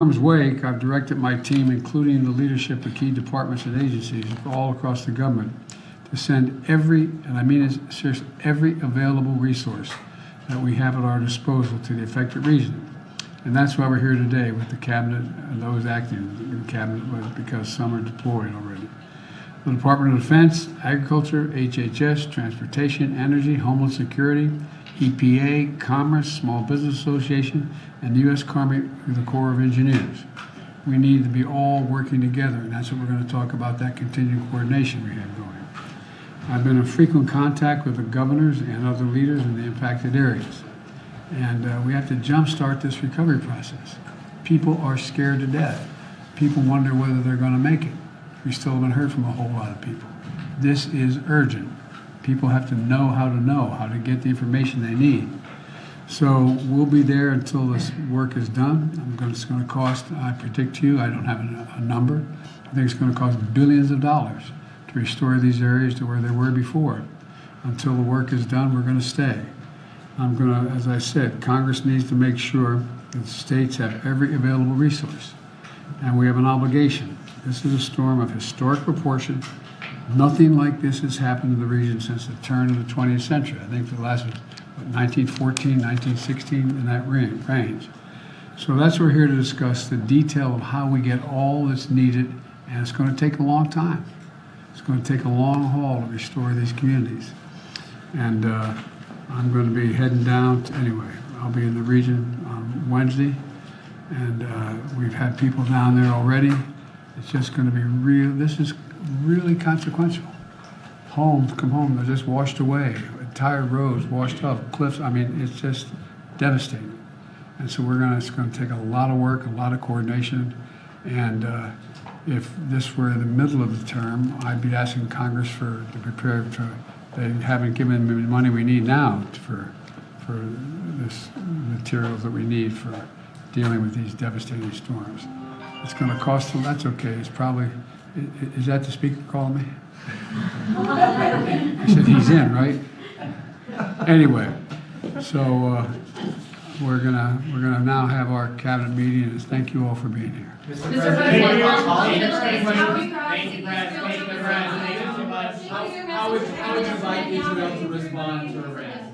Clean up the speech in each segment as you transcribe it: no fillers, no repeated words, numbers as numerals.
Tom's wake, I've directed my team, including the leadership of key departments and agencies all across the government, to send every, and I mean it seriously, every available resource that we have at our disposal to the affected region. And that's why we're here today with the cabinet and those acting in the cabinet, because some are deployed already. The Department of Defense, Agriculture, HHS, Transportation, Energy, Homeland Security, EPA, Commerce, Small Business Association, and the U.S. Army, the Corps of Engineers. We need to be all working together, and that's what we're going to talk about, that continued coordination we have going. I've been in frequent contact with the governors and other leaders in the impacted areas, and we have to jumpstart this recovery process. People are scared to death. People wonder whether they're going to make it. We still haven't heard from a whole lot of people. This is urgent. People have to know how to get the information they need. So we'll be there until this work is done. It's going to cost, I predict to you, I don't have a number. I think it's going to cost billions of dollars to restore these areas to where they were before. Until the work is done, we're going to stay. As I said, Congress needs to make sure that the states have every available resource. And we have an obligation. This is a storm of historic proportion. Nothing like this has happened in the region since the turn of the 20th century. I think the last was 1914, 1916, in that range. So that's what we're here to discuss, the detail of how we get all that's needed, and it's going to take a long time. It's going to take a long haul to restore these communities. And I'm going to be heading down, anyway, I'll be in the region on Wednesday, and we've had people down there already. It's just going to be real, this is really consequential. Homes come home, they're just washed away. Entire roads washed up, cliffs, I mean, it's just devastating. And so it's going to take a lot of work, a lot of coordination. And if this were in the middle of the term, I'd be asking Congress to prepare they haven't given me the money we need now for this materials that we need for dealing with these devastating storms. It's going to cost them, that's okay, it's probably, is that the speaker calling me? He said he's in, right? Anyway, so we're gonna now have our cabinet meeting, and thank you all for being here. Mr. President, how would you like Israel to respond to Iran?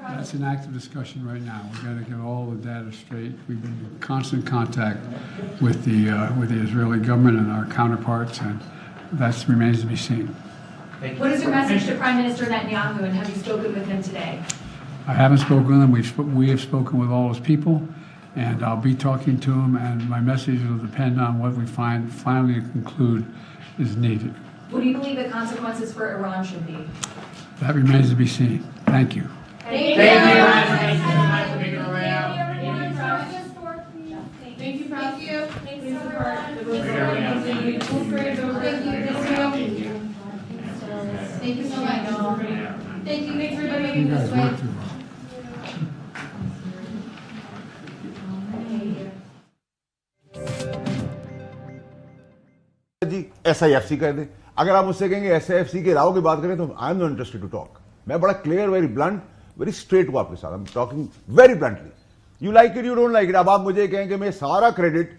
That's an active discussion right now. We've got to get all the data straight. We've been in constant contact with the Israeli government and our counterparts, and that remains to be seen. What is your message to Prime Minister Netanyahu, and have you spoken with him today? I haven't spoken with him. We have spoken with all his people, and I'll be talking to him, and my message will depend on what we finally conclude is needed. What do you believe the consequences for Iran should be? That remains to be seen. Thank you. Thank you. Thank you. Thank you so much. Thank you. Thanks for making You guys this way. work too well. Ji SIFC कह दें। अगर आप मुझसे कहेंगे SIFC के राव की बात करें तो I am not interested to talk. मैं बड़ा clear, very blunt, very straight हूं आपके साथ। I am talking very bluntly. You like it, you don't like it. अब आप मुझे कहें कि मैं सारा क्रेडिट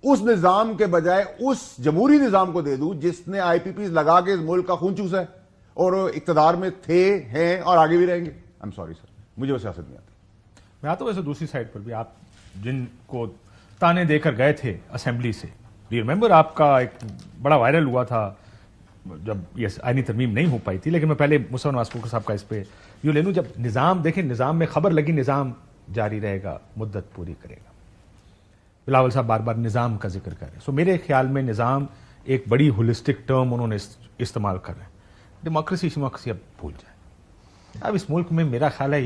उस निजाम के बजाय उस जमहूरी निजाम को दे दूं जिसने IPPs लगा के इस मुल्क का खून चूसा है और इक्तदार में थे, हैं और आगे भी रहेंगे। आई एम सॉरी सर, मुझे वो सियासत नहीं आती। मैं आता हूं वैसे दूसरी साइड पर भी। आप जिनको ताने देकर गए थे असेंबली से, रिमेंबर आपका एक बड़ा वायरल हुआ था जब ये आईनी तरमीम नहीं हो पाई थी, लेकिन मैं पहले मुसव्वर नवाज शरीफ साहब का इस पे यूं ले लूं। जब निज़ाम देखें, निज़ाम में खबर लगी निज़ाम जारी रहेगा, मुद्दत पूरी करेगा। बिलावल साहब बार बार निज़ाम का जिक्र कर रहे हैं। सो मेरे ख्याल में निज़ाम एक बड़ी होलिस्टिक टर्म उन्होंने इस्तेमाल कर रहे हैं। डेमोक्रेसी अब भूल जाए। अब इस मुल्क में मेरा ख्याल है